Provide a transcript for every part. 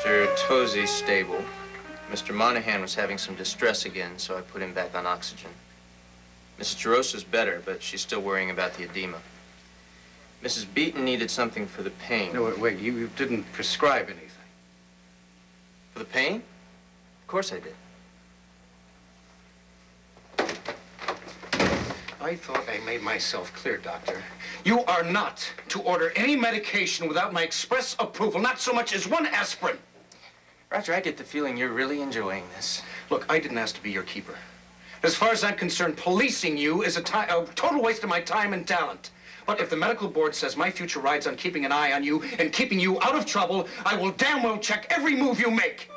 Mr. Tozzi's stable. Mr. Monahan was having some distress again, so I put him back on oxygen. Mrs. Jarosa's better, but she's still worrying about the edema. Mrs. Beaton needed something for the pain. No, wait, you didn't prescribe anything. For the pain? Of course I did. I thought I made myself clear, Doctor. You are not to order any medication without my express approval, not so much as one aspirin. Roger, I get the feeling you're really enjoying this. Look, I didn't ask to be your keeper. As far as I'm concerned, policing you is a total waste of my time and talent. But if the medical board says my future rides on keeping an eye on you and keeping you out of trouble, I will damn well check every move you make.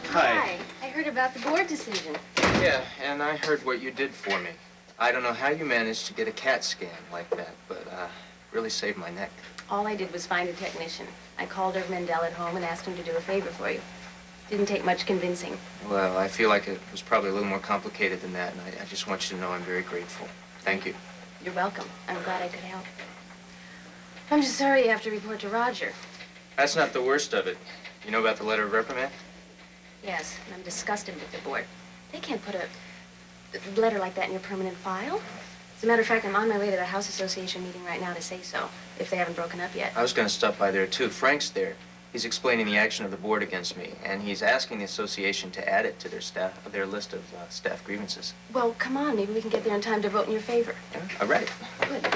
Hi. I heard about the board decision. Yeah, and I heard what you did for me. I don't know how you managed to get a CAT scan like that, but really saved my neck. All I did was find a technician. I called Irv Mandel at home and asked him to do a favor for you. Didn't take much convincing. Well, I feel like it was probably a little more complicated than that, and I just want you to know I'm very grateful. Thank you. You're welcome. I'm glad I could help. I'm just sorry you have to report to Roger. That's not the worst of it. You know about the letter of reprimand? Yes, and I'm disgusted with the board. They can't put a letter like that in your permanent file. As a matter of fact, I'm on my way to the House Association meeting right now to say so, if they haven't broken up yet. I was going to stop by there, too. Frank's there. He's explaining the action of the board against me, and he's asking the association to add it to their list of staff grievances. Well, come on. Maybe we can get there in time to vote in your favor. Yeah, all right. Good.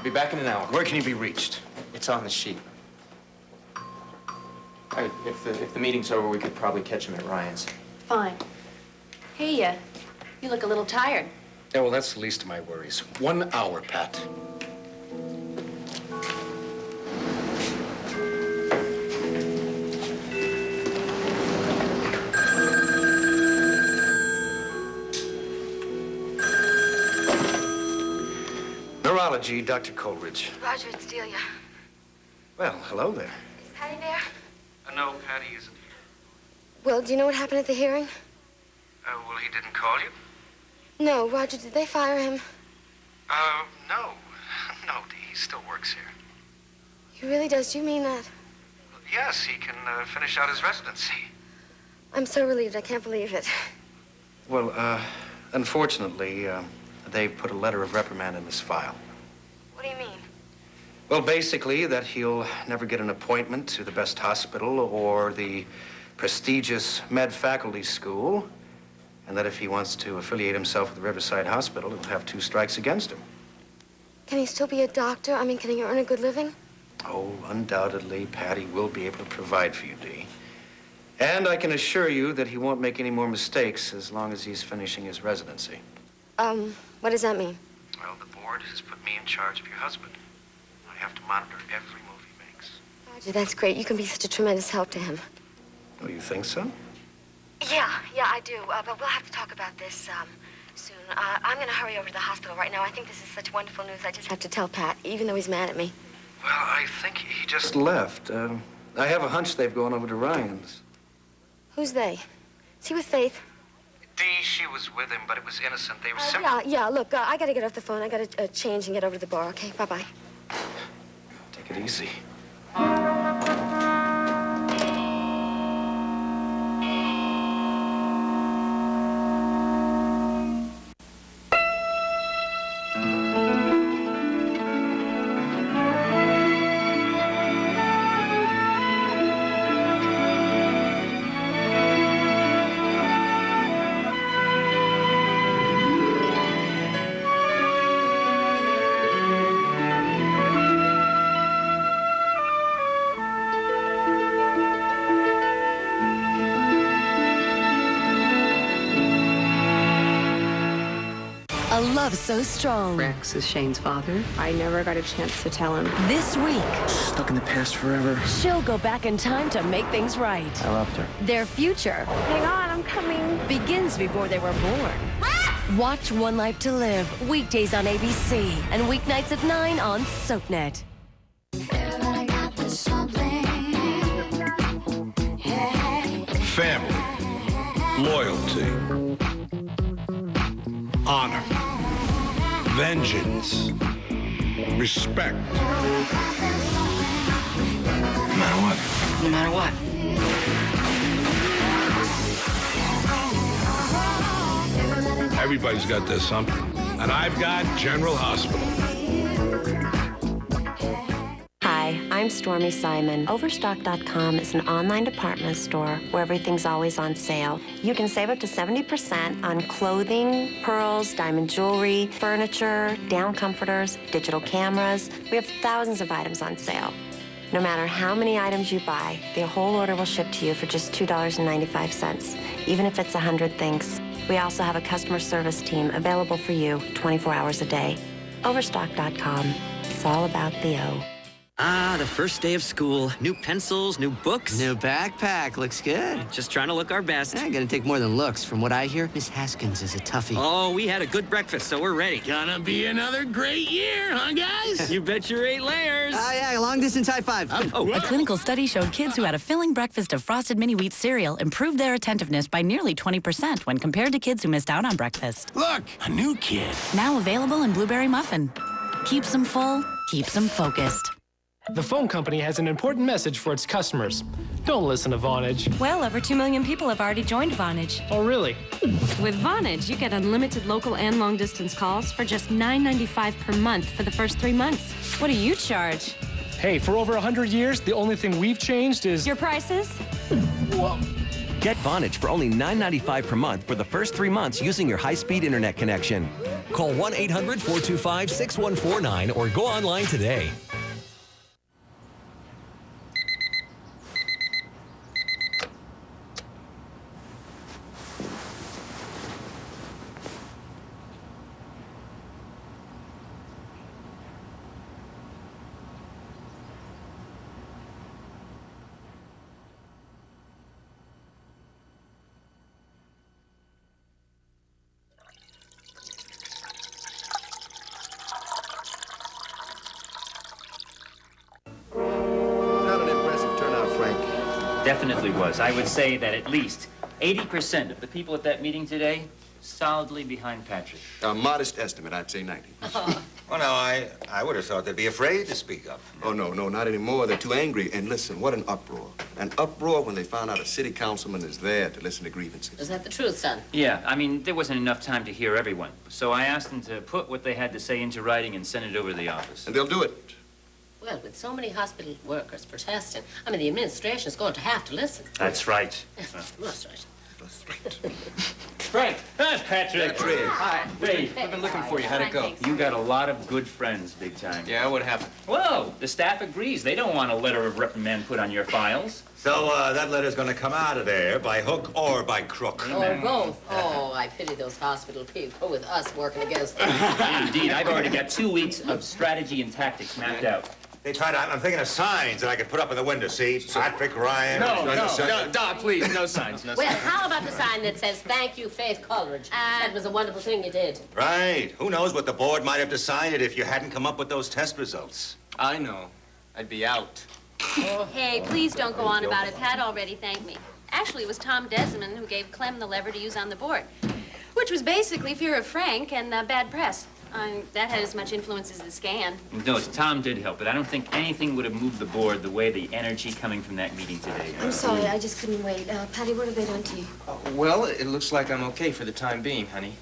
Be back in an hour. Where can you be reached? It's on the sheet. If the meeting's over, we could probably catch him at Ryan's. Fine. Hey, you look a little tired. Yeah, well, that's the least of my worries. 1 hour, Pat. Neurology, Dr. Coleridge. Roger, it's Delia. Well, hello there. Is Patty there? No, Patty isn't here. Well, do you know what happened at the hearing? Well, he didn't call you? No, Roger, did they fire him? No. No, he still works here. He really does. Do you mean that? Yes, he can finish out his residency. I'm so relieved. I can't believe it. Well, unfortunately, they've put a letter of reprimand in his file. What do you mean? Well, basically, that he'll never get an appointment to the best hospital or the prestigious med faculty school, and that if he wants to affiliate himself with the Riverside Hospital, he'll have 2 strikes against him. Can he still be a doctor? I mean, can he earn a good living? Oh, undoubtedly, Patty will be able to provide for you, Dee. And I can assure you that he won't make any more mistakes as long as he's finishing his residency. What does that mean? Well, the board has put me in charge of your husband. I have to monitor every move he makes. Roger, that's great. You can be such a tremendous help to him. Oh, you think so? Yeah, I do. But we'll have to talk about this, soon. I'm gonna hurry over to the hospital right now. I think this is such wonderful news. I just have to tell Pat, even though he's mad at me. Well, I think he just left. I have a hunch they've gone over to Ryan's. Who's they? Is he with Faith? Dee, she was with him, but it was innocent. They were Yeah, look, I gotta get off the phone. I gotta change and get over to the bar, okay? Bye-bye. Take it easy. love so strong. Rex is Shane's father. I never got a chance to tell him. This week, Stuck in the past forever. she'll go back in time to make things right. I loved her. Their future Hang on, I'm coming. begins before they were born. Watch One Life to Live, weekdays on ABC and weeknights at 9 on SoapNet. Family, loyalty, honor, vengeance, respect. No matter what. No matter what. Everybody's got their something. And I've got General Hospital. Hi, I'm Stormy Simon. Overstock.com is an online department store where everything's always on sale. You can save up to 70% on clothing, pearls, diamond jewelry, furniture, down comforters, digital cameras. We have thousands of items on sale. No matter how many items you buy, the whole order will ship to you for just $2.95, even if it's 100 things. We also have a customer service team available for you 24 hours a day. Overstock.com. It's all about the O. Ah, the first day of school. New pencils, new books. New backpack. Looks good. Just trying to look our best. Gonna take more than looks. From what I hear, Miss Haskins is a toughie. Oh, we had a good breakfast, so we're ready. Gonna be another great year, huh, guys? You bet your 8 layers. Yeah, long distance high five. A clinical study showed kids who had a filling breakfast of Frosted Mini Wheat cereal improved their attentiveness by nearly 20% when compared to kids who missed out on breakfast. Look, a new kid. Now available in Blueberry Muffin. Keeps them full, keeps them focused. The phone company has an important message for its customers. Don't listen to Vonage. Well, over 2 million people have already joined Vonage. Oh, really? With Vonage, you get unlimited local and long-distance calls for just $9.95 per month for the first 3 months. What do you charge? Hey, for over 100 years, the only thing we've changed is... Your prices? Whoa. Get Vonage for only $9.95 per month for the first 3 months using your high-speed internet connection. Call 1-800-425-6149 or go online today. Definitely was. I would say that at least 80% of the people at that meeting today solidly behind Patrick. A modest estimate, I'd say 90. Well, no, I would have thought they'd be afraid to speak up. Oh, no, not anymore. They're too angry. And listen, what an uproar. An uproar when they found out a city councilman is there to listen to grievances. Is that the truth, son? Yeah, I mean, there wasn't enough time to hear everyone. So I asked them to put what they had to say into writing and send it over to the office. And they'll do it. Well, with so many hospital workers protesting, I mean, the administration is going to have to listen. That's right. That's right. That's right. Frank! Patrick! Hi. Hey, I've been looking for you. How'd it go? You got a lot of good friends, big time. Yeah, what happened? Whoa, the staff agrees. They don't want a letter of reprimand put on your files. So, that letter's gonna come out of there by hook or by crook. Or both. Oh, I pity those hospital people with us working against them. Indeed, I've already got 2 weeks of strategy and tactics mapped out. They tried, I'm thinking of signs that I could put up in the window, see? Patrick, Ryan... No, Doc, please, no signs, no Well, signs. how about the sign that says, "Thank you, Faith Coleridge. That was a wonderful thing you did." Right. Who knows what the board might have decided if you hadn't come up with those test results. I know. I'd be out. Hey, please don't go on about it. Pat already thanked me. Actually, it was Tom Desmond who gave Clem the lever to use on the board, which was basically fear of Frank and bad press. That had as much influence as the scan. No, Tom did help, but I don't think anything would have moved the board the way the energy coming from that meeting today. I'm sorry, I just couldn't wait. Patty, what have they done to you? Well, it looks like I'm okay for the time being, honey.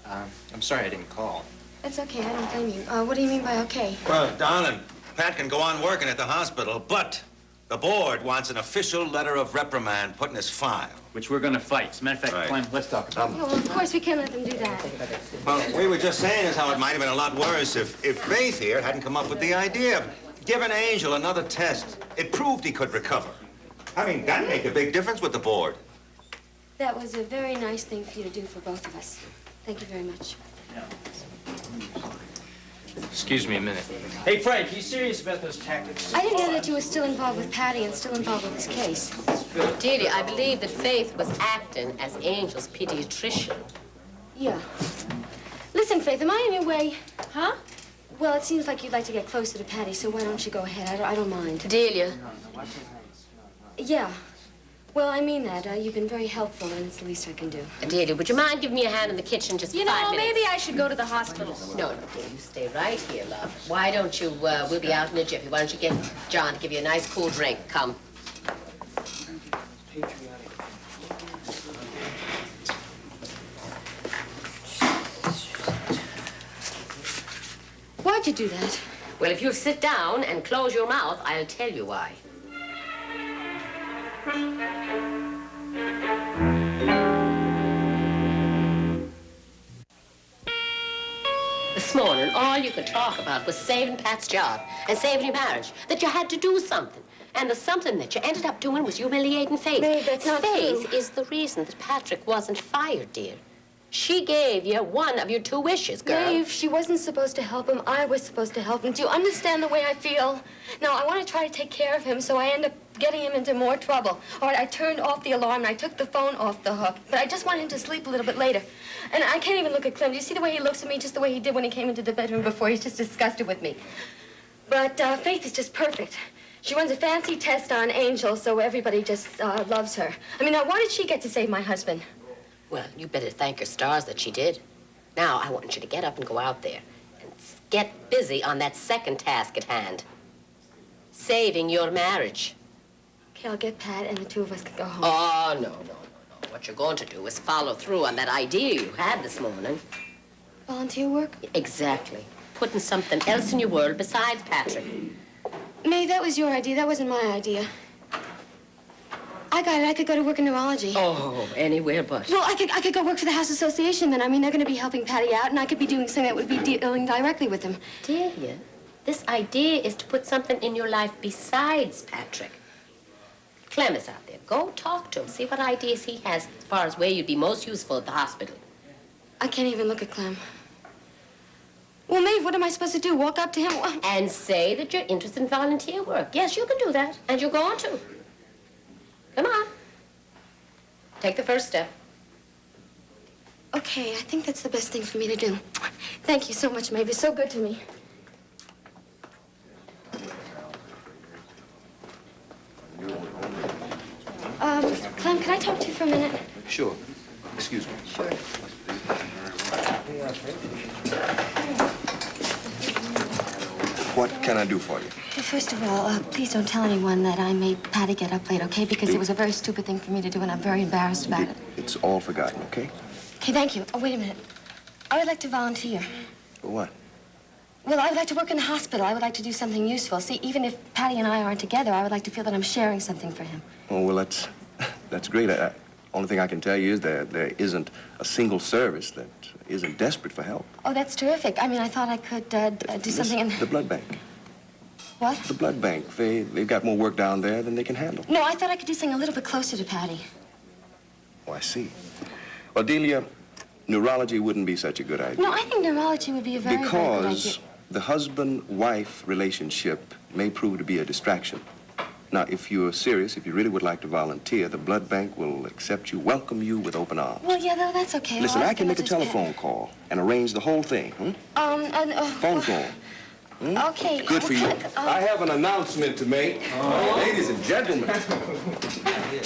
I'm sorry I didn't call. That's okay, I don't blame you. What do you mean by okay? Well, darling, Pat can go on working at the hospital, but the board wants an official letter of reprimand put in his file. Which we're going to fight. As a matter of fact, Right. Clem, let's talk about it. Oh, well, of course we can't let them do that. Well, we were just saying is how it might have been a lot worse if Faith here hadn't come up with the idea of giving Angel another test. It proved he could recover. I mean, that made a big difference with the board. That was a very nice thing for you to do for both of us. Thank you very much. Yeah. Excuse me a minute. Hey, Frank, you serious about those tactics? I didn't know that you were still involved with Patty and still involved with this case. Delia, I believe that Faith was acting as Angel's pediatrician. Yeah. Listen, Faith, am I in your way? Huh? Well, it seems like you'd like to get closer to Patty, so why don't you go ahead? I don't mind. Delia. Yeah. Well, I mean that. You've been very helpful, and it's the least I can do. Delia, would you mind giving me a hand in the kitchen just You 5 know, minutes? maybe I should go to the hospital. No, Delia, you stay right here, love. Why don't you, we'll be out in a jiffy. Why don't you get John to give you a nice cool drink? Come. Why'd you do that? Well, if you'll sit down and close your mouth, I'll tell you why. This morning, all you could talk about was saving Pat's job and saving your marriage, that you had to do something. And the something that you ended up doing was humiliating Faith. Babe, that's not Faith true. is the reason that Patrick wasn't fired, dear. She gave you one of your 2 wishes, girl. Dave, she wasn't supposed to help him. I was supposed to help him. Do you understand the way I feel? Now, I want to try to take care of him, so I end up getting him into more trouble. All right, I turned off the alarm, and I took the phone off the hook. But I just want him to sleep a little bit later. And I can't even look at Clem. Do you see the way he looks at me, just the way he did when he came into the bedroom before? He's just disgusted with me. But Faith is just perfect. She runs a fancy test on Angel, so everybody just loves her. I mean, now, why did she get to save my husband? Well, you better thank your stars that she did. Now, I want you to get up and go out there and get busy on that second task at hand. Saving your marriage. Okay, I'll get Pat, and the 2 of us can go home. Oh, no. What you're going to do is follow through on that idea you had this morning. Volunteer work? Exactly. Putting something else in your world besides Patrick. May, that was your idea. That wasn't my idea. I got it. I could go to work in neurology. Oh, anywhere but. Well, I could go work for the House Association then. I mean, they're going to be helping Patty out, and I could be doing something that would be dealing directly with him. Delia, this idea is to put something in your life besides Patrick. Clem is out there. Go talk to him. See what ideas he has as far as where you'd be most useful at the hospital. I can't even look at Clem. Well, Maeve, what am I supposed to do? Walk up to him? And say that you're interested in volunteer work. Yes, you can do that, and you're going to. Come on. Take the first step. Okay, I think that's the best thing for me to do. Thank you so much, Maeve. You're so good to me. Clem, can I talk to you for a minute? Sure. Excuse me. Sure. What can I do for you? Well, first of all, please don't tell anyone that I made Patty get up late, okay? Because it was a very stupid thing for me to do, and I'm very embarrassed about it. It's all forgotten, okay? Okay, thank you. Oh, wait a minute. I would like to volunteer. For what? Well, I would like to work in the hospital. I would like to do something useful. See, even if Patty and I aren't together, I would like to feel that I'm sharing something for him. Oh, well, that's great. Only thing I can tell you is there isn't a single service that isn't desperate for help. Oh, that's terrific. I mean, I thought I could do something in... The blood bank. What? The blood bank. They've got more work down there than they can handle. No, I thought I could do something a little bit closer to Patty. Oh, I see. Well, Delia, neurology wouldn't be such a good idea. No, I think neurology would be a very, very good idea. Because the husband-wife relationship may prove to be a distraction. Now, if you're serious, if you really would like to volunteer, the blood bank will accept you, welcome you with open arms. Well, yeah, no, that's okay. Listen, Well, I can make a telephone call and arrange the whole thing, Phone call. Okay. Good for you. I have an announcement to make. Ladies and gentlemen,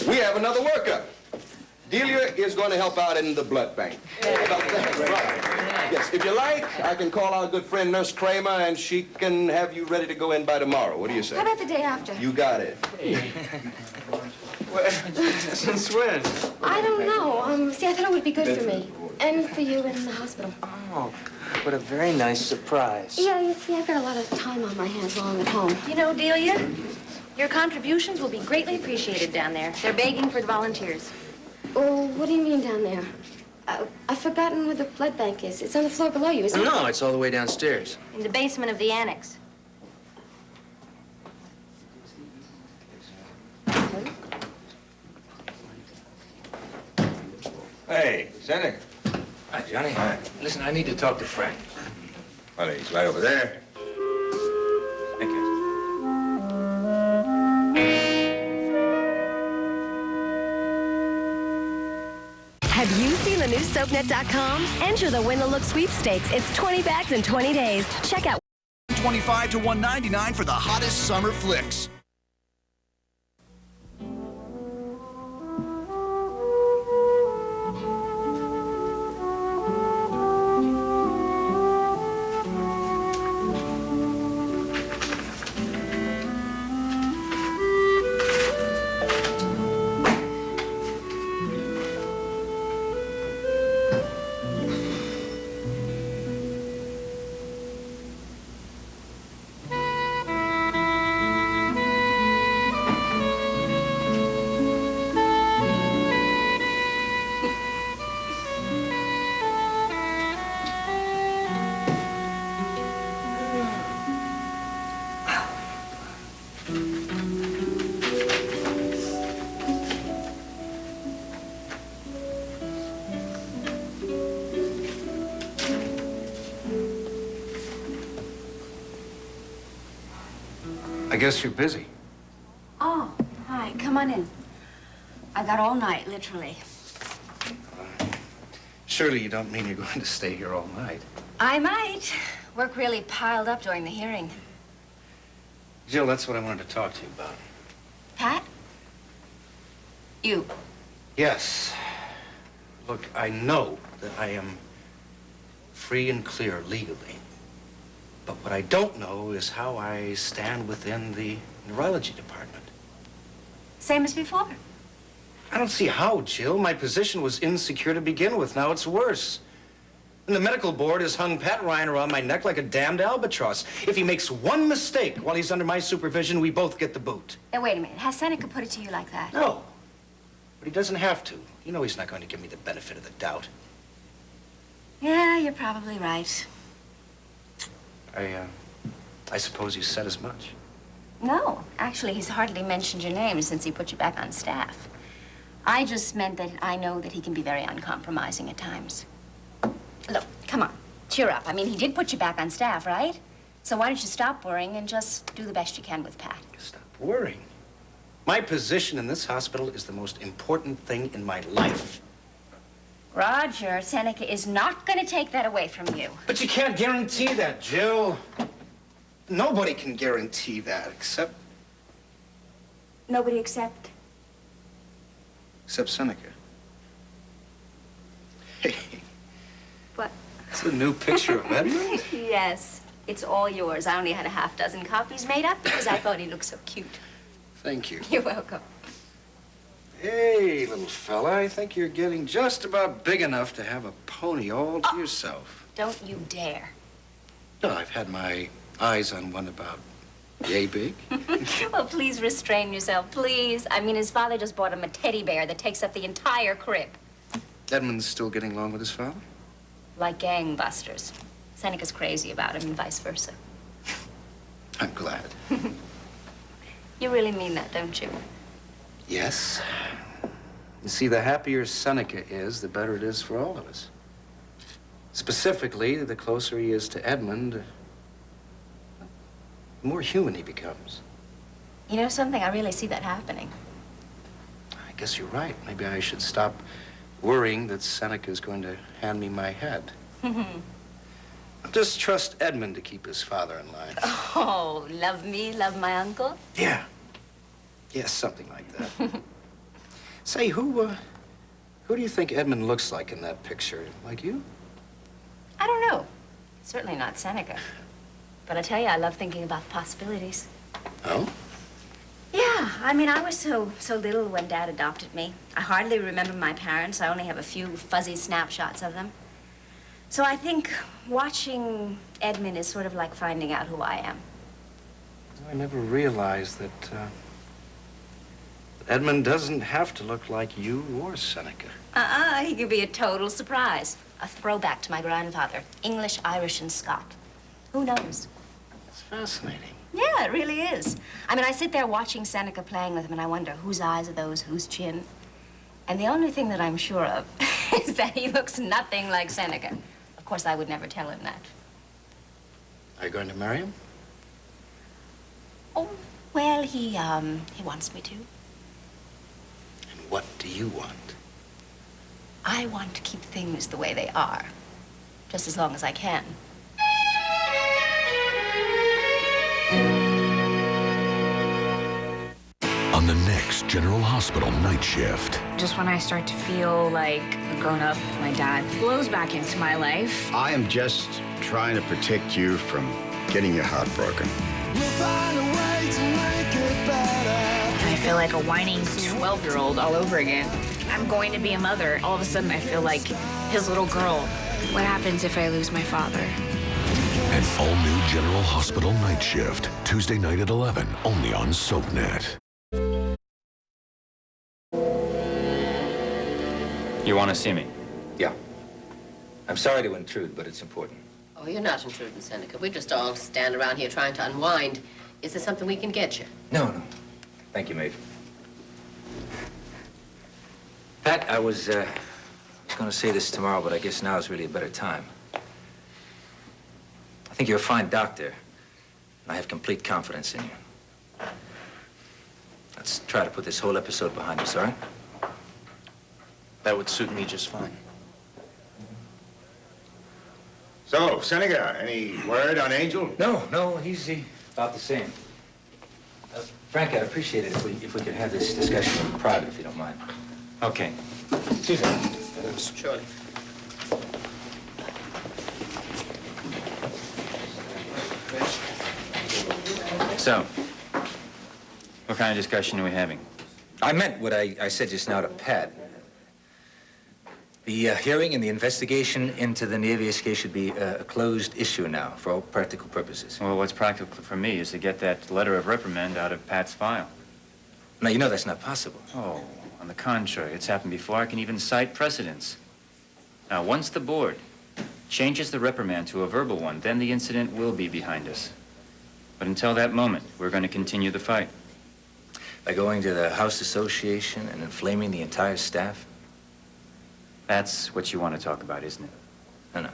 we have another worker. Delia is going to help out in the blood bank. Yes, if you like, I can call our good friend Nurse Kramer, and she can have you ready to go in by tomorrow. What do you say? How about the day after? You got it. Since when? I don't know. See, I thought it would be good for me. And for you in the hospital. Oh, what a very nice surprise. Yeah, you see, I've got a lot of time on my hands while I'm at home. You know, Delia, your contributions will be greatly appreciated down there. They're begging for volunteers. Oh, what do you mean down there? I've forgotten where the blood bank is. It's on the floor below you, isn't it? No, it's all the way downstairs. In the basement of the annex. Hey, Seneca. Hi, Johnny. Hi. Listen, I need to talk to Frank. Well, he's right over there. Thank you. Have you seen the new SoapNet.com? Enter the Win the Look sweepstakes. It's 20 bags in 20 days. Check out $25 to $199 for the hottest summer flicks. I guess you're busy. Oh, hi. Come on in. I got all night, literally. Surely you don't mean you're going to stay here all night. I might. Work really piled up during the hearing. Jill, that's what I wanted to talk to you about. Pat? You. Yes. Look, I know that I am free and clear legally. But what I don't know is how I stand within the neurology department. Same as before. I don't see how, Jill. My position was insecure to begin with. Now it's worse. And the medical board has hung Pat Ryan around my neck like a damned albatross. If he makes one mistake while he's under my supervision, we both get the boot. Now, wait a minute. Has Seneca put it to you like that? No. But he doesn't have to. You know he's not going to give me the benefit of the doubt. Yeah, you're probably right. I suppose you said as much. No. Actually, he's hardly mentioned your name since he put you back on staff. I just meant that I know that he can be very uncompromising at times. Look, come on. Cheer up. I mean, he did put you back on staff, right? So why don't you stop worrying and just do the best you can with Pat? Stop worrying. My position in this hospital is the most important thing in my life. Roger, Seneca is not going to take that away from you. But you can't guarantee that, Jill. Nobody can guarantee that, except Nobody except? Seneca. Hey. What? It's a new picture of Edmund. Yes, it's all yours. I only had a half dozen copies made up because I thought he looked so cute. Thank you. You're welcome. Hey, little fella, I think you're getting just about big enough to have a pony all to yourself. Don't you dare. No, I've had my eyes on one about yay big. Well, please restrain yourself, please. I mean, his father just bought him a teddy bear that takes up the entire crib. Edmund's still getting along with his father? Like gangbusters. Seneca's crazy about him and vice versa. I'm glad. You really mean that, don't you? Yes. You see, the happier Seneca is, the better it is for all of us. Specifically, the closer he is to Edmund, the more human he becomes. You know something? I really see that happening. I guess you're right. Maybe I should stop worrying that Seneca is going to hand me my head. I'll just trust Edmund to keep his father in line. Oh, love me, love my uncle? Yeah. Yes, something like that. Say, who do you think Edmund looks like in that picture? Like you? I don't know. Certainly not Seneca. But I tell you, I love thinking about the possibilities. Oh? Yeah, I mean, I was so little when Dad adopted me. I hardly remember my parents. I only have a few fuzzy snapshots of them. So I think watching Edmund is sort of like finding out who I am. I never realized that Edmund doesn't have to look like you or Seneca. He could be a total surprise. A throwback to my grandfather. English, Irish, and Scot. Who knows? It's fascinating. Yeah, it really is. I mean, I sit there watching Seneca playing with him, and I wonder whose eyes are those, whose chin. And the only thing that I'm sure of is that he looks nothing like Seneca. Of course, I would never tell him that. Are you going to marry him? Oh, well, he wants me to. And what do you want? I want to keep things the way they are, just as long as I can. On the next General Hospital night shift. Just when I start to feel like a grown-up, my dad blows back into my life. I am just trying to protect you from getting your heart broken. And I feel like a whining 12-year-old all over again. I'm going to be a mother. All of a sudden, I feel like his little girl. What happens if I lose my father? An all-new General Hospital night shift. Tuesday night at 11, only on SoapNet. You want to see me? Yeah. I'm sorry to intrude, but it's important. Oh, you're not intruding, Seneca. We just all stand around here trying to unwind. Is there something we can get you? No. Thank you, Maeve. Pat, I was going to say this tomorrow, but I guess now is really a better time. I think you're a fine doctor, and I have complete confidence in you. Let's try to put this whole episode behind us, all right? That would suit me just fine. So, Seneca, any word on Angel? No, he's about the same. Frank, I'd appreciate it if we could have this discussion in private, if you don't mind. Okay. Susan. Surely. So, what kind of discussion are we having? I meant what I said just now to Pat. The hearing and the investigation into the Nieves case should be a closed issue now, for all practical purposes. Well, what's practical for me is to get that letter of reprimand out of Pat's file. Now, you know that's not possible. Oh, on the contrary, it's happened before. I can even cite precedents. Now, once the board changes the reprimand to a verbal one, then the incident will be behind us. But until that moment, we're going to continue the fight. By going to the House Association and inflaming the entire staff? That's what you want to talk about, isn't it? No.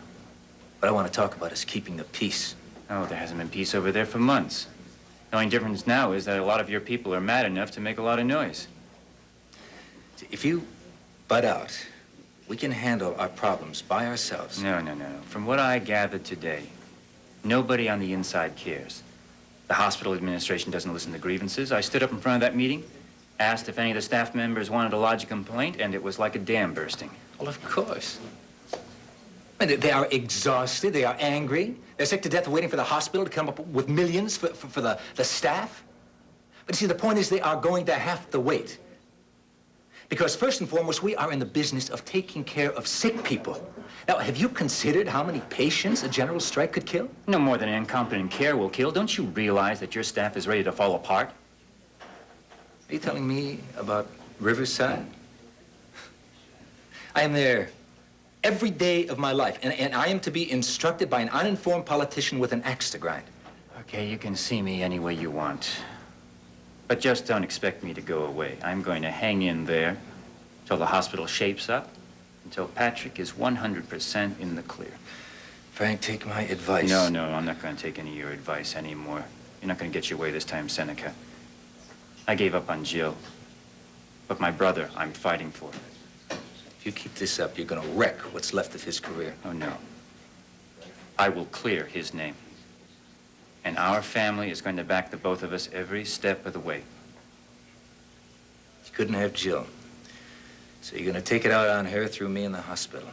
What I want to talk about is keeping the peace. Oh, there hasn't been peace over there for months. The only difference now is that a lot of your people are mad enough to make a lot of noise. If you butt out, we can handle our problems by ourselves. No. From what I gathered today, nobody on the inside cares. The hospital administration doesn't listen to grievances. I stood up in front of that meeting, asked if any of the staff members wanted to lodge a complaint, and it was like a dam bursting. Well, of course. They are exhausted. They are angry. They're sick to death waiting for the hospital to come up with millions for the staff. But you see, the point is they are going to have to wait. Because first and foremost, we are in the business of taking care of sick people. Now, have you considered how many patients a general strike could kill? No more than incompetent care will kill. Don't you realize that your staff is ready to fall apart? Are you telling me about Riverside? I am there every day of my life, and I am to be instructed by an uninformed politician with an axe to grind. Okay, you can see me any way you want. But just don't expect me to go away. I'm going to hang in there till the hospital shapes up, until Patrick is 100% in the clear. Frank, take my advice. No, I'm not going to take any of your advice anymore. You're not going to get your way this time, Seneca. I gave up on Jill. But my brother, I'm fighting for. If you keep this up, you're going to wreck what's left of his career. Oh, no. I will clear his name. And our family is going to back the both of us every step of the way. You couldn't have Jill. So you're going to take it out on her through me in the hospital.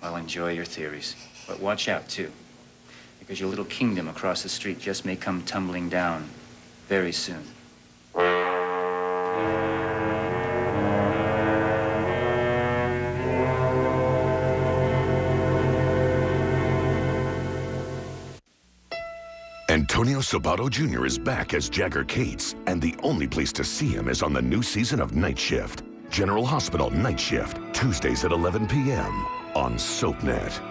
Well, enjoy your theories. But watch out, too. Because your little kingdom across the street just may come tumbling down very soon. Antonio Sabato Jr. is back as Jagger Cates, and the only place to see him is on the new season of Night Shift. General Hospital Night Shift, Tuesdays at 11 p.m. on SoapNet.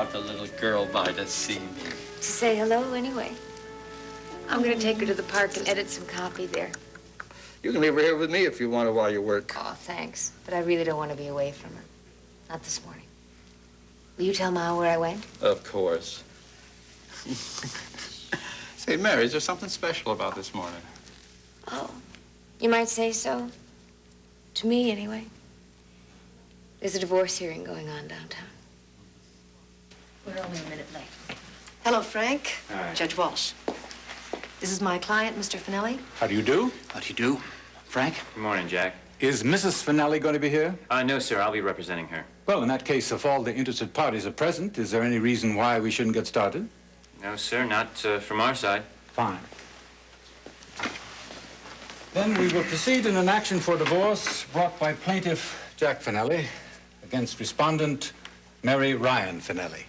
out a little girl by to see me. To say hello, anyway. I'm gonna take her to the park and edit some copy there. You can leave her here with me if you want to while you work. Oh, thanks. But I really don't want to be away from her. Not this morning. Will you tell Ma where I went? Of course. Say, Mary, is there something special about this morning? Oh, you might say so. To me, anyway. There's a divorce hearing going on downtown. We're only a minute late. Hello, Frank. Hi. Judge Walsh. This is my client, Mr. Finelli. How do you do? How do you do? Frank? Good morning, Jack. Is Mrs. Finelli going to be here? No, sir. I'll be representing her. Well, in that case, if all the interested parties are present, is there any reason why we shouldn't get started? No, sir. Not from our side. Fine. Then we will proceed in an action for divorce brought by plaintiff Jack Finelli against respondent Mary Ryan Finelli.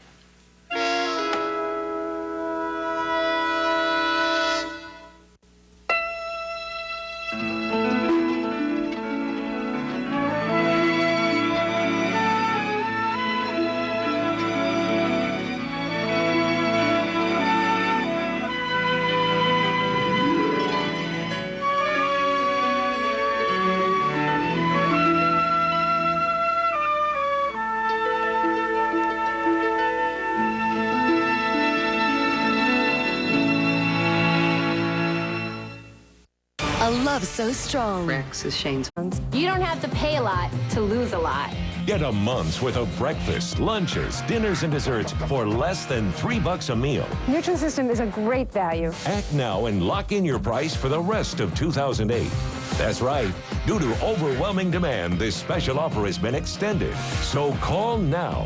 A love so strong. Rex is Shane's. You don't have to pay a lot to lose a lot. Get a month's worth of breakfast, lunches, dinners, and desserts for less than $3 a meal. Nutrisystem is a great value. Act now and lock in your price for the rest of 2008. That's right. Due to overwhelming demand, this special offer has been extended. So call now.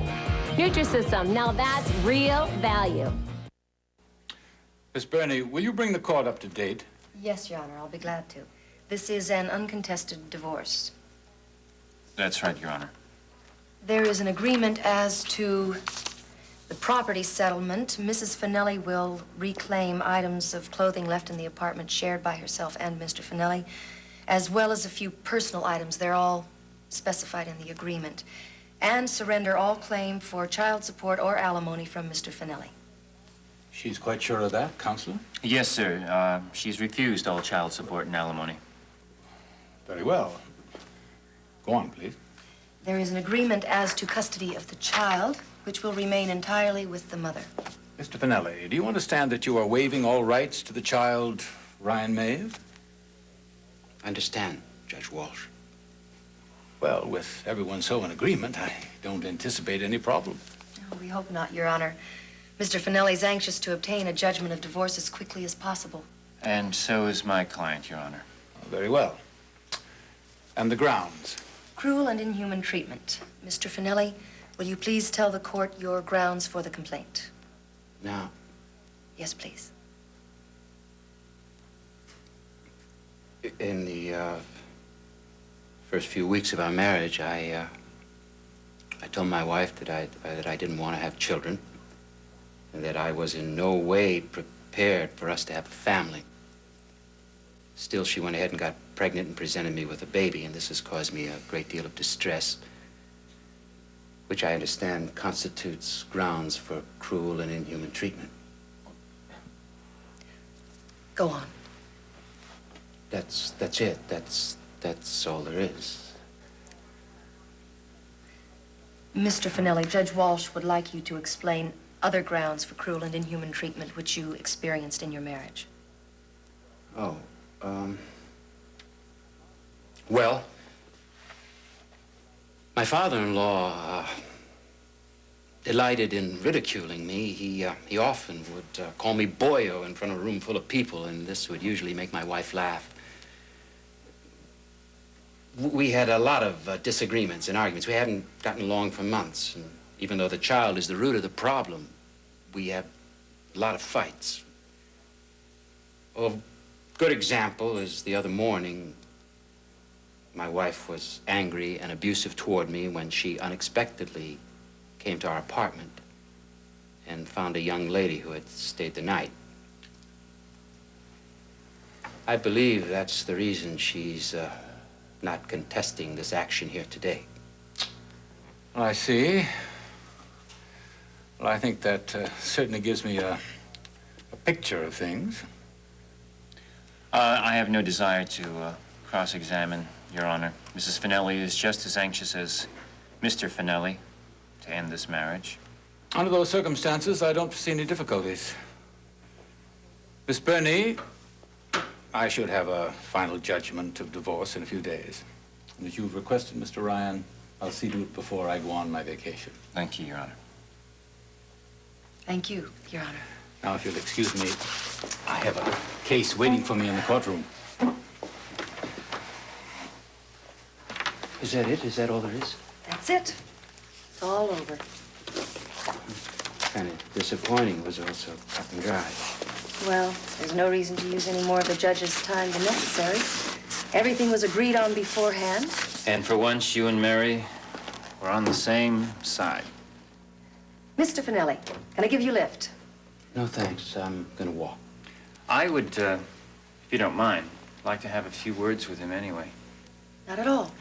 Nutrisystem, now that's real value. Miss Burney, will you bring the court up to date? Yes, Your Honor, I'll be glad to. This is an uncontested divorce. That's right, Your Honor. There is an agreement as to the property settlement. Mrs. Finelli will reclaim items of clothing left in the apartment shared by herself and Mr. Finelli, as well as a few personal items. They're all specified in the agreement. And surrender all claim for child support or alimony from Mr. Finelli. She's quite sure of that, Counselor? Yes, sir. She's refused all child support and alimony. Very well. Go on, please. There is an agreement as to custody of the child, which will remain entirely with the mother. Mr. Finelli, do you understand that you are waiving all rights to the child, Ryan Maeve? I understand, Judge Walsh. Well, with everyone so in agreement, I don't anticipate any problem. Oh, we hope not, Your Honor. Mr. Finelli's anxious to obtain a judgment of divorce as quickly as possible. And so is my client, Your Honor. Oh, very well. And the grounds? Cruel and inhuman treatment. Mr. Finelli, will you please tell the court your grounds for the complaint? Now? Yes, please. In the first few weeks of our marriage, I told my wife that I didn't want to have children, and that I was in no way prepared for us to have a family. Still, she went ahead and got pregnant and presented me with a baby, and this has caused me a great deal of distress, which I understand constitutes grounds for cruel and inhuman treatment. Go on. That's it. That's all there is. Mr. Finelli, Judge Walsh would like you to explain other grounds for cruel and inhuman treatment which you experienced in your marriage. Oh, well, my father-in-law delighted in ridiculing me. He often would call me boyo in front of a room full of people, and this would usually make my wife laugh. We had a lot of disagreements and arguments. We hadn't gotten along for months, and even though the child is the root of the problem, we have a lot of fights. A good example is the other morning, my wife was angry and abusive toward me when she unexpectedly came to our apartment and found a young lady who had stayed the night. I believe that's the reason she's not contesting this action here today. I see. Well, I think that certainly gives me a picture of things. I have no desire to cross-examine, Your Honor. Mrs. Finelli is just as anxious as Mr. Finelli to end this marriage. Under those circumstances, I don't foresee any difficulties. Miss Burney, I should have a final judgment of divorce in a few days. And as you've requested, Mr. Ryan, I'll see to it before I go on my vacation. Thank you, Your Honor. Thank you, Your Honor. Now, if you'll excuse me, I have a case waiting for me in the courtroom. Is that it? Is that all there is? That's it. It's all over. Kind of disappointing was also cut and dry. Well, there's no reason to use any more of the judge's time than necessary. Everything was agreed on beforehand. And for once, you and Mary were on the same side. Mr. Finelli, can I give you a lift? No, thanks. I'm gonna walk. I would, if you don't mind, like to have a few words with him anyway. Not at all.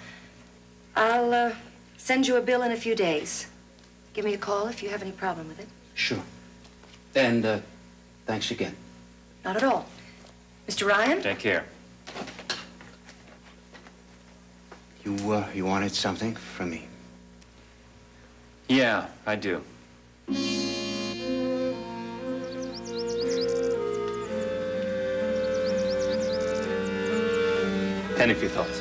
I'll send you a bill in a few days. Give me a call if you have any problem with it. Sure. And thanks again. Not at all. Mr. Ryan? Take care. You wanted something from me? Yeah, I do. Penny for your thoughts.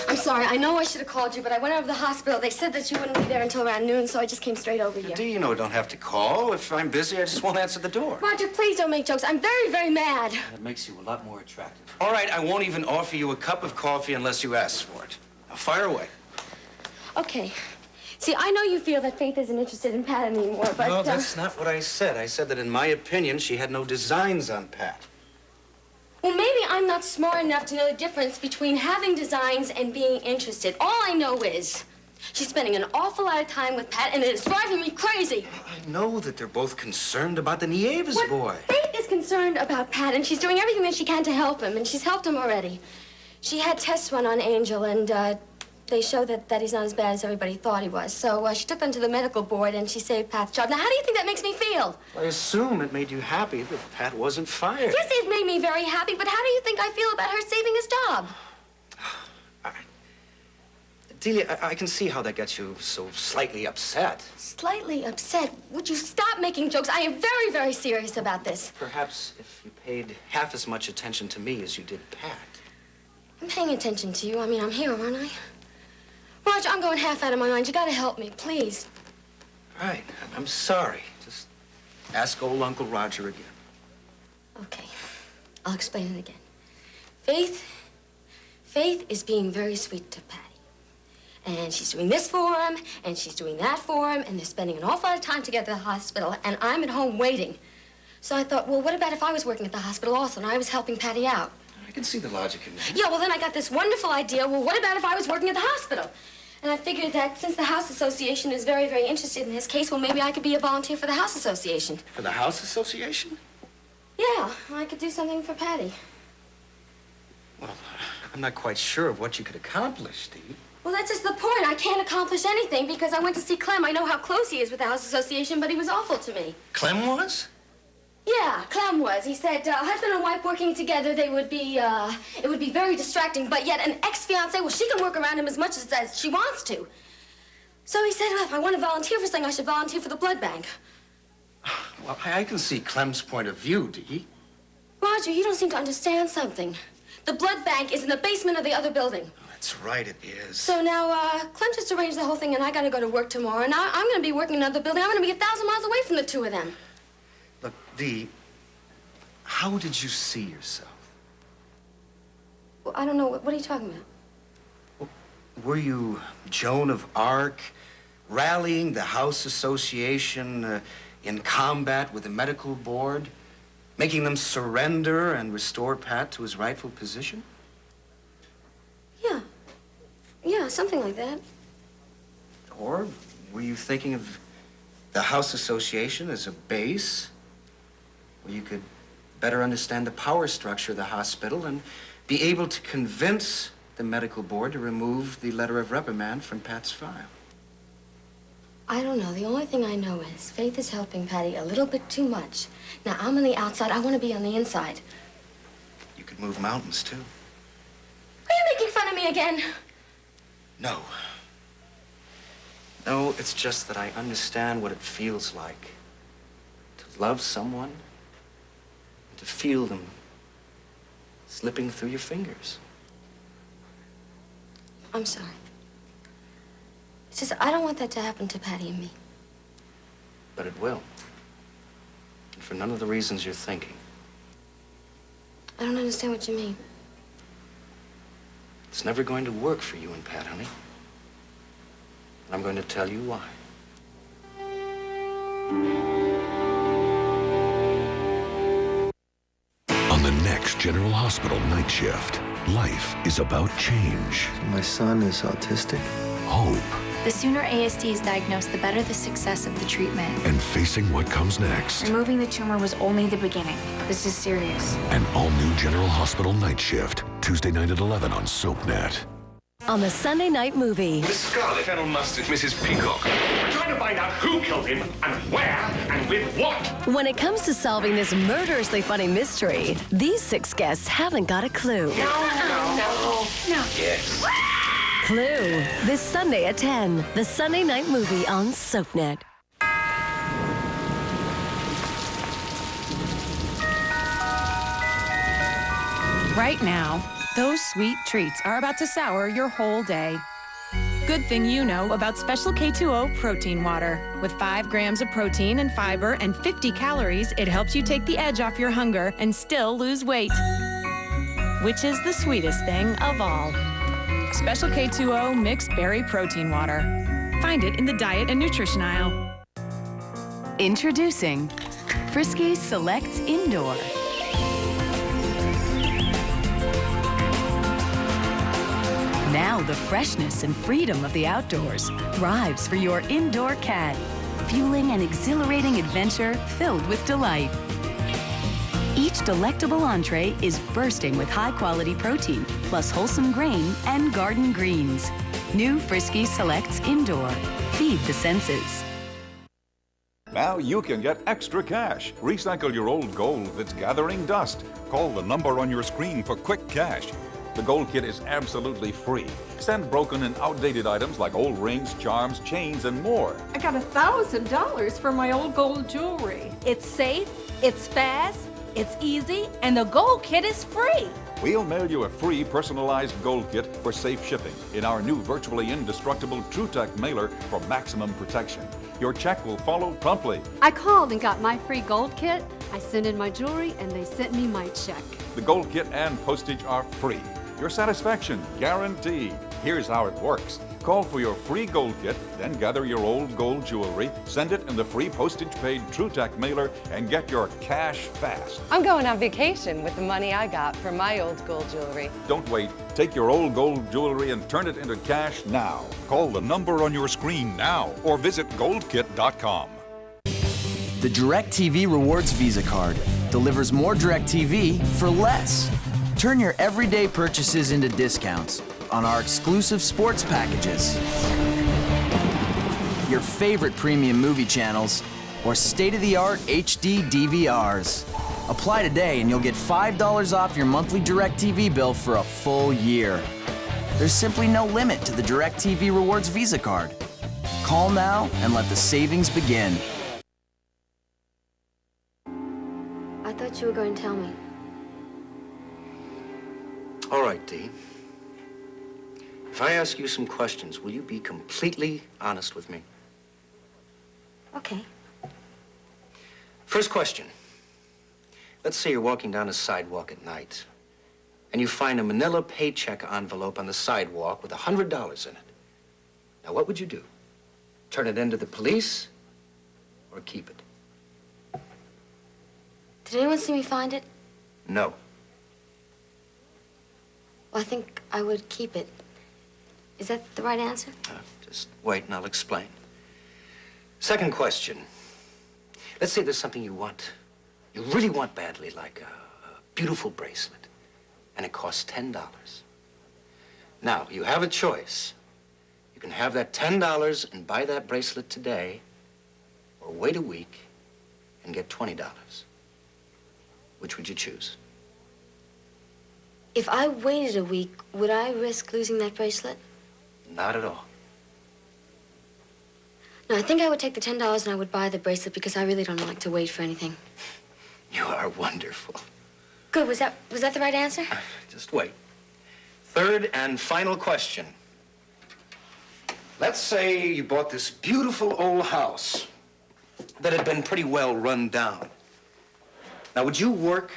I'm sorry. I know I should have called you, but I went over to the hospital. They said that you wouldn't be there until around noon, so I just came straight over here. Dee, you know, don't have to call. If I'm busy, I just won't answer the door. Roger, please don't make jokes. I'm very, very mad. That makes you a lot more attractive. All right, I won't even offer you a cup of coffee unless you ask for it. Now, fire away. Okay. See, I know you feel that Faith isn't interested in Pat anymore, but... No, that's not what I said. I said that, in my opinion, she had no designs on Pat. Well, maybe I'm not smart enough to know the difference between having designs and being interested. All I know is she's spending an awful lot of time with Pat, and it is driving me crazy. I know that they're both concerned about the Nieves boy. Faith is concerned about Pat, and she's doing everything that she can to help him, and she's helped him already. She had tests run on Angel, and they show that he's not as bad as everybody thought he was. So she took them to the medical board, and she saved Pat's job. Now, how do you think that makes me feel? I assume it made you happy that Pat wasn't fired. Yes, it made me very happy, but how do you think I feel about her saving his job? Delia, I can see how that gets you so slightly upset. Slightly upset. Would you stop making jokes? I am very, very serious about this. Perhaps if you paid half as much attention to me as you did Pat. I'm paying attention to you. I mean, I'm here, aren't I? Roger, I'm going half out of my mind. You gotta help me, please. All right, I'm sorry. Just ask old Uncle Roger again. Okay, I'll explain it again. Faith is being very sweet to Patty. And she's doing this for him, and she's doing that for him, and they're spending an awful lot of time together at the hospital, and I'm at home waiting. So I thought, well, what about if I was working at the hospital also, and I was helping Patty out? I can see the logic in that. Yeah, well, then I got this wonderful idea. Well, what about if I was working at the hospital? And I figured that since the House Association is very, very interested in his case, well, maybe I could be a volunteer for the House Association. For the House Association? Yeah, I could do something for Patty. Well, I'm not quite sure of what you could accomplish, Steve. Well, that's just the point. I can't accomplish anything because I went to see Clem. I know how close he is with the House Association, but he was awful to me. Clem was? Yeah, Clem was. He said, husband and wife working together, it would be very distracting, but yet an ex-fiancé, well, she can work around him as much as she wants to. So he said, well, if I want to volunteer for something, I should volunteer for the blood bank. Well, I can see Clem's point of view, Dee. Roger, you don't seem to understand something. The blood bank is in the basement of the other building. That's right, it is. So now, Clem just arranged the whole thing, and I gotta go to work tomorrow, and I'm gonna be working in another building. I'm gonna be 1,000 miles away from the two of them. Look, Dee, how did you see yourself? Well, I don't know. What are you talking about? Were you Joan of Arc, rallying the House Association in combat with the medical board, making them surrender and restore Pat to his rightful position? Yeah. Yeah, something like that. Or were you thinking of the House Association as a base where you could better understand the power structure of the hospital, and be able to convince the medical board to remove the letter of reprimand from Pat's file. I don't know. The only thing I know is Faith is helping Patty a little bit too much. Now, I'm on the outside. I want to be on the inside. You could move mountains, too. Are you making fun of me again? No. No, it's just that I understand what it feels like to love someone and to feel them slipping through your fingers. I'm sorry. It's just I don't want that to happen to Patty and me. But it will. And for none of the reasons you're thinking. I don't understand what you mean. It's never going to work for you and Pat, honey. And I'm going to tell you why. On the next General Hospital night shift, life is about change. My son is autistic. Hope. The sooner ASD is diagnosed, the better the success of the treatment. And facing what comes next. Removing the tumor was only the beginning. This is serious. An all-new General Hospital night shift, Tuesday night at 11 on SoapNet. On the Sunday night movie. Miss Scarlet, Colonel Mustard, Mrs. Peacock. We're trying to find out who killed him and where and with what. When it comes to solving this murderously funny mystery, these 6 guests haven't got a clue. No. Yes. Clue, this Sunday at 10, the Sunday night movie on SoapNet. Right now, those sweet treats are about to sour your whole day. Good thing you know about Special K2O Protein Water. With 5 grams of protein and fiber and 50 calories, it helps you take the edge off your hunger and still lose weight. Which is the sweetest thing of all. Special K2O Mixed Berry Protein Water. Find it in the diet and nutrition aisle. Introducing Friskies Select Indoor. Now the freshness and freedom of the outdoors thrives for your indoor cat. Fueling an exhilarating adventure filled with delight. Each delectable entree is bursting with high-quality protein, plus wholesome grain and garden greens. New Friskies Selects Indoor. Feed the senses. Now you can get extra cash. Recycle your old gold that's gathering dust. Call the number on your screen for quick cash. The Gold Kit is absolutely free. Send broken and outdated items like old rings, charms, chains, and more. I got $1,000 for my old gold jewelry. It's safe, it's fast, it's easy, and the Gold Kit is free. We'll mail you a free personalized Gold Kit for safe shipping in our new virtually indestructible TrueTech mailer for maximum protection. Your check will follow promptly. I called and got my free gold kit. I sent in my jewelry and they sent me my check. The Gold Kit and postage are free. Your satisfaction guaranteed. Here's how it works. Call for your free Gold Kit, then gather your old gold jewelry, send it in the free postage-paid TrueTech mailer, and get your cash fast. I'm going on vacation with the money I got from my old gold jewelry. Don't wait. Take your old gold jewelry and turn it into cash now. Call the number on your screen now or visit goldkit.com. The DirecTV Rewards Visa Card delivers more DirecTV for less. Turn your everyday purchases into discounts on our exclusive sports packages, your favorite premium movie channels, or state-of-the-art HD DVRs. Apply today and you'll get $5 off your monthly DirecTV bill for a full year. There's simply no limit to the DirecTV Rewards Visa Card. Call now and let the savings begin. I thought you were going to tell me. All right, Dee. If I ask you some questions, will you be completely honest with me? Okay. First question. Let's say you're walking down a sidewalk at night, and you find a manila paycheck envelope on the sidewalk with $100 in it. Now, what would you do? Turn it in to the police or keep it? Did anyone see me find it? No. Well, I think I would keep it. Is that the right answer? Just wait and I'll explain. Second question. Let's say there's something you want you really want badly, like a beautiful bracelet, and it costs $10. Now, you have a choice. You can have that $10 and buy that bracelet today, or wait a week and get $20. Which would you choose? If I waited a week, would I risk losing that bracelet? Not at all. No, I think I would take the $10 and I would buy the bracelet because I really don't like to wait for anything. You are wonderful. Good. Was that the right answer? Just wait. Third and final question. Let's say you bought this beautiful old house that had been pretty well run down. Now, would you work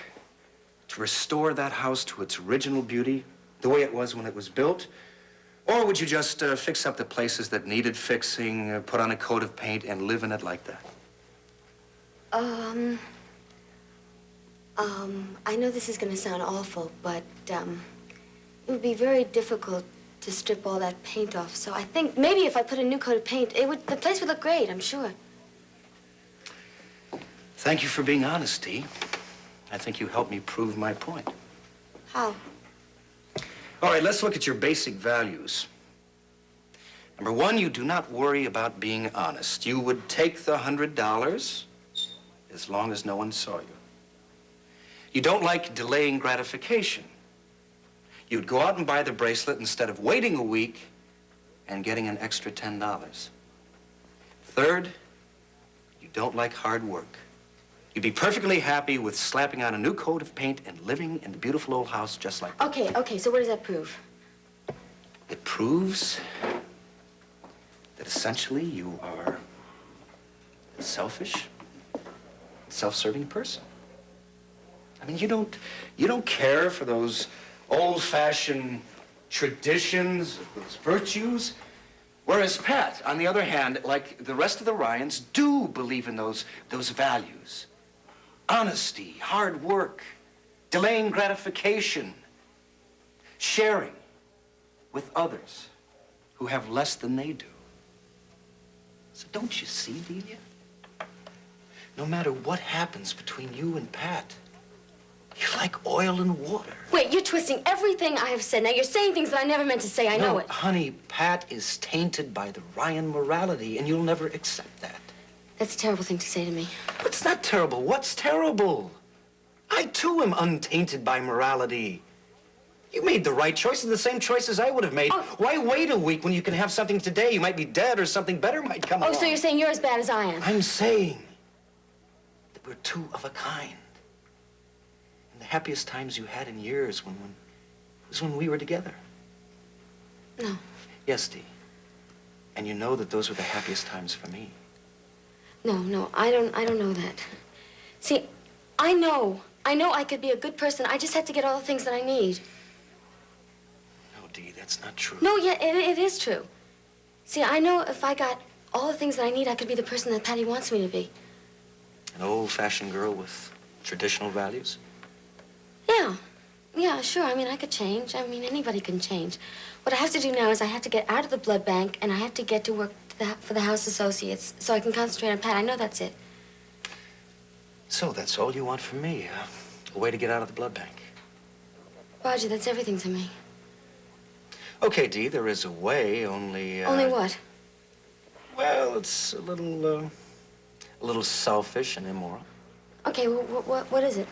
to restore that house to its original beauty, the way it was when it was built? Or would you just fix up the places that needed fixing, put on a coat of paint, and live in it like that? I know this is going to sound awful, but, it would be very difficult to strip all that paint off. So I think maybe if I put a new coat of paint, the place would look great, I'm sure. Thank you for being honest, Dee. I think you helped me prove my point. How? All right, let's look at your basic values. Number one, you do not worry about being honest. You would take the $100 as long as no one saw you. You don't like delaying gratification. You'd go out and buy the bracelet instead of waiting a week and getting an extra $10. Third, you don't like hard work. You'd be perfectly happy with slapping on a new coat of paint and living in the beautiful old house just like that. Okay, so what does that prove? It proves that essentially you are a selfish, self-serving person. I mean, you don't care for those old-fashioned traditions, those virtues. Whereas Pat, on the other hand, like the rest of the Ryans, do believe in those values. Honesty, hard work, delaying gratification, sharing with others who have less than they do. So don't you see, Delia? No matter what happens between you and Pat, you're like oil and water. Wait, you're twisting everything I have said. Now, you're saying things that I never meant to say. I know it. Honey, Pat is tainted by the Ryan morality, and you'll never accept that. That's a terrible thing to say to me. It's not terrible. What's terrible? I, too, am untainted by morality. You made the right choices, the same choices I would have made. Oh. Why wait a week when you can have something today? You might be dead or something better might come along. Oh, so you're saying you're as bad as I am? I'm saying that we're two of a kind. And the happiest times you had in years was when we were together. No. Yes, Dee. And you know that those were the happiest times for me. No, I don't know that. See, I know I could be a good person. I just have to get all the things that I need. No, Dee, that's not true. No, yeah, it is true. See, I know if I got all the things that I need, I could be the person that Patty wants me to be. An old-fashioned girl with traditional values? Yeah, sure. I mean, I could change. I mean, anybody can change. What I have to do now is I have to get out of the blood bank, and I have to get to work for the House Associates so I can concentrate on Pat. I know that's it. So that's all you want from me, a way to get out of the blood bank. Roger, that's everything to me. Okay, Dee, there is a way, only... Only what? Well, it's a little selfish and immoral. Okay, well, what is it?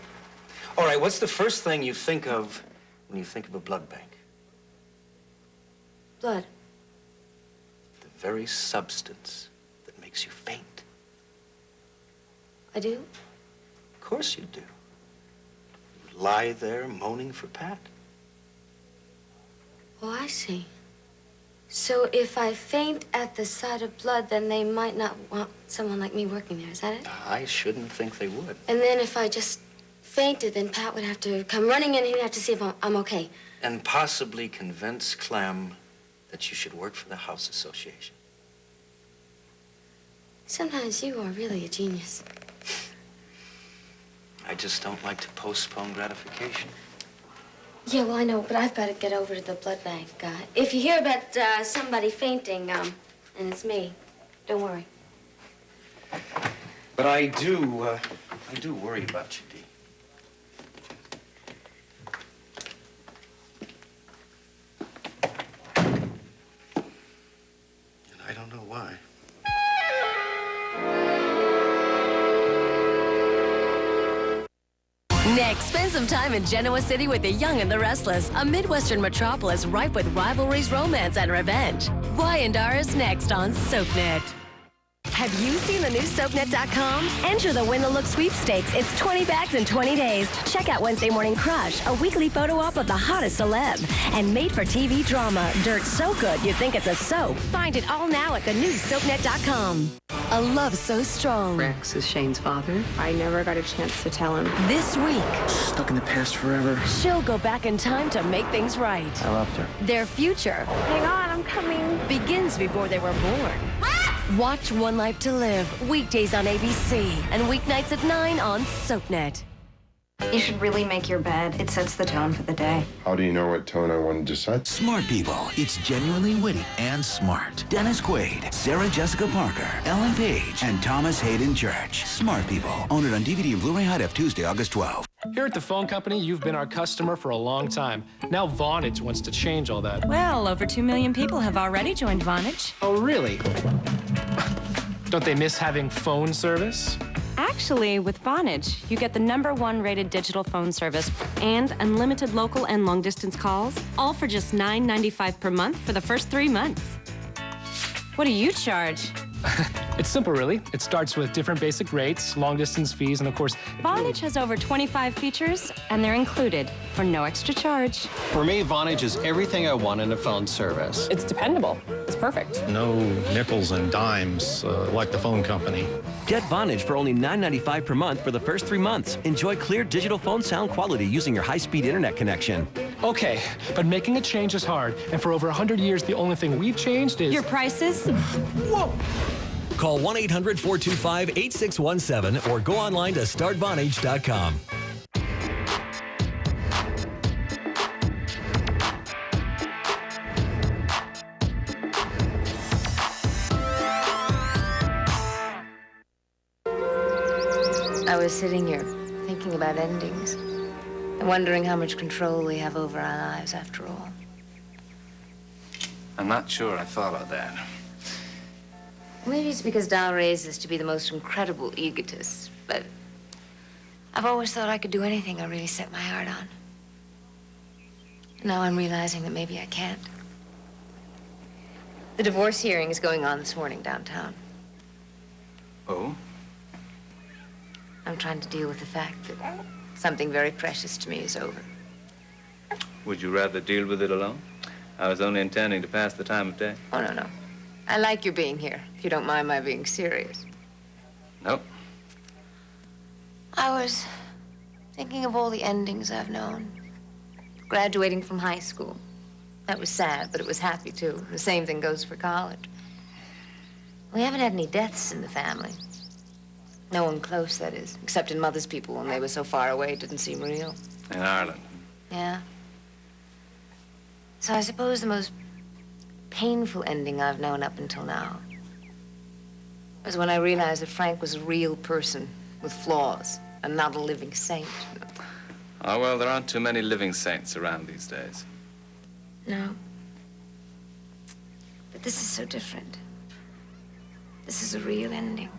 All right, what's the first thing you think of when you think of a blood bank? Blood. The very substance that makes you faint. I do? Of course you do. You lie there moaning for Pat. Oh, I see. So if I faint at the sight of blood, then they might not want someone like me working there. Is that it? I shouldn't think they would. And then if I just fainted, then Pat would have to come running in and he'd have to see if I'm okay. And possibly convince Clem that you should work for the House Association. Sometimes you are really a genius. I just don't like to postpone gratification. Yeah, well, I know, but I've got to get over to the blood bank. If you hear about somebody fainting, and it's me, don't worry. But I do worry about you, Dee. And I don't know why. Next, spend some time in Genoa City with the Young and the Restless, a Midwestern metropolis ripe with rivalries, romance, and revenge. Y&R is next on SoapNet. Have you seen the new SoapNet.com? Enter the Win the Look sweepstakes. It's 20 bags in 20 days. Check out Wednesday Morning Crush, a weekly photo op of the hottest celeb. And made-for-TV drama, Dirt So Good You Think It's a Soap. Find it all now at the new SoapNet.com. A love so strong. Rex is Shane's father. I never got a chance to tell him. This week, Stuck in the past forever. she'll go back in time to make things right. I loved her. Their future Hang on, I'm coming. begins before they were born. Watch One Life to Live, weekdays on ABC and weeknights at 9 on SoapNet. You should really make your bed. It sets the tone for the day. How do you know what tone I wanted to set? Smart people. It's genuinely witty and smart. Dennis Quaid, Sarah Jessica Parker, Ellen Page, and Thomas Hayden Church. Smart people. Own it on DVD and Blu-ray High Def Tuesday, August 12th. Here at the phone company, you've been our customer for a long time. Now Vonage wants to change all that. Well, over 2 million people have already joined Vonage. Oh, really? Don't they miss having phone service? Actually, with Vonage, you get the #1 rated digital phone service and unlimited local and long-distance calls, all for just $9.95 per month for the first 3 months. What do you charge? It's simple, really. It starts with different basic rates, long-distance fees, and of course... Vonage has over 25 features, and they're included for no extra charge. For me, Vonage is everything I want in a phone service. It's dependable. It's perfect. No nickels and dimes like the phone company. Get Vonage for only $9.95 per month for the first 3 months. Enjoy clear digital phone sound quality using your high-speed internet connection. Okay, but making a change is hard, and for over 100 years, the only thing we've changed is... Your prices? Whoa! Call 1-800-425-8617 or go online to startvonage.com. I was sitting here thinking about endings and wondering how much control we have over our lives after all. I'm not sure I followed that. Maybe it's because Dal raised us to be the most incredible egotists, but I've always thought I could do anything I really set my heart on. Now I'm realizing that maybe I can't. The divorce hearing is going on this morning downtown. Oh? I'm trying to deal with the fact that something very precious to me is over. Would you rather deal with it alone? I was only intending to pass the time of day. Oh, no. I like your being here, if you don't mind my being serious. Nope. I was thinking of all the endings I've known. Graduating from high school. That was sad, but it was happy, too. The same thing goes for college. We haven't had any deaths in the family. No one close, that is. Except in Mother's people when they were so far away it didn't seem real. In Ireland. Yeah. So I suppose the most painful ending I've known up until now was when I realized that Frank was a real person with flaws and not a living saint. Oh, well, there aren't too many living saints around these days. No. But this is so different. This is a real ending.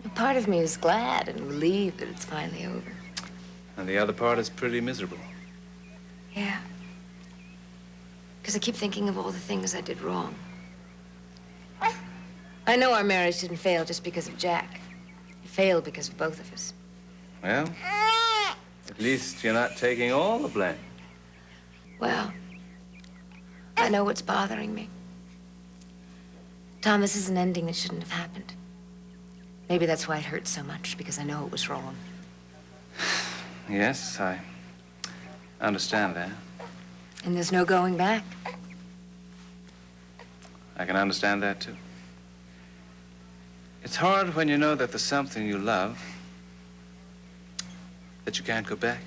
A part of me is glad and relieved that it's finally over. And the other part is pretty miserable. Yeah. Because I keep thinking of all the things I did wrong. I know our marriage didn't fail just because of Jack. It failed because of both of us. Well, at least you're not taking all the blame. Well, I know what's bothering me. Thomas is an ending that shouldn't have happened. Maybe that's why it hurts so much, because I know it was wrong. Yes, I understand that. And there's no going back. I can understand that, too. It's hard when you know that there's something you love that you can't go back.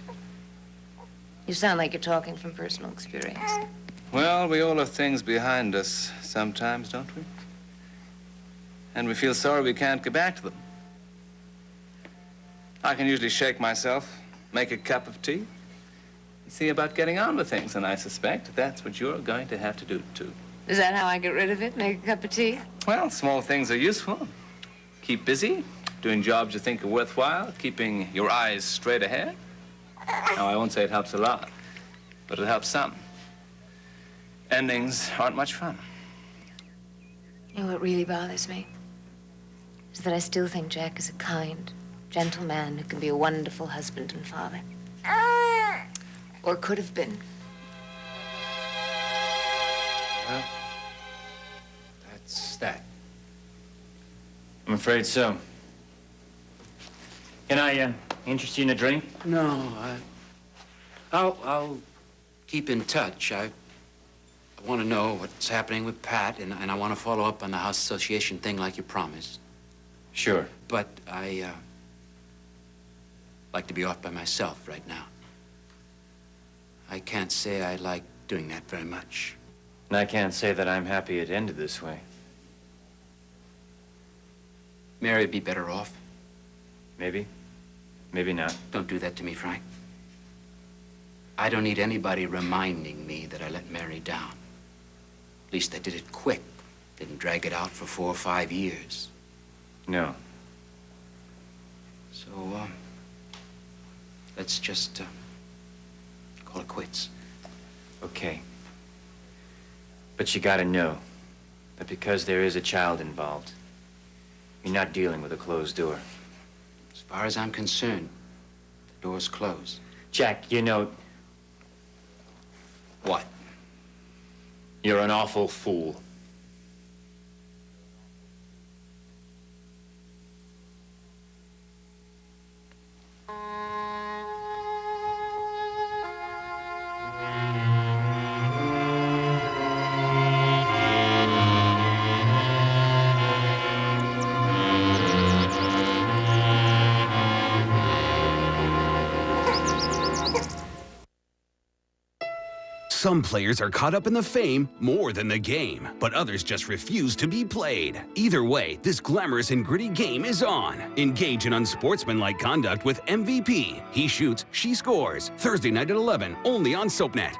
You sound like you're talking from personal experience. Well, we all have things behind us sometimes, don't we? and we feel sorry we can't go back to them. I can usually shake myself, make a cup of tea, and see about getting on with things, and I suspect that's what you're going to have to do, too. Is that how I get rid of it? Make a cup of tea? Well, small things are useful. Keep busy, doing jobs you think are worthwhile, keeping your eyes straight ahead. Now, I won't say it helps a lot, but it helps some. Endings aren't much fun. You know what really bothers me? Is that I still think Jack is a kind, gentle man who can be a wonderful husband and father. Or could have been. Well, that's that. I'm afraid so. Can I interest you in a drink? No, I'll keep in touch. I want to know what's happening with Pat, and I want to follow up on the House Association thing like you promised. Sure. But I like to be off by myself right now. I can't say I like doing that very much. And I can't say that I'm happy it ended this way. Mary would be better off. Maybe. Maybe not. Don't do that to me, Frank. I don't need anybody reminding me that I let Mary down. At least I did it quick. Didn't drag it out for 4 or 5 years. No. So, let's just call it quits. Okay. But you gotta know that because there is a child involved, you're not dealing with a closed door. As far as I'm concerned, the door's closed. Jack, you know... What? You're an awful fool. Some players are caught up in the fame more than the game, but others just refuse to be played. Either way, this glamorous and gritty game is on. Engage in unsportsmanlike conduct with MVP. He shoots, she scores. Thursday night at 11, only on SoapNet.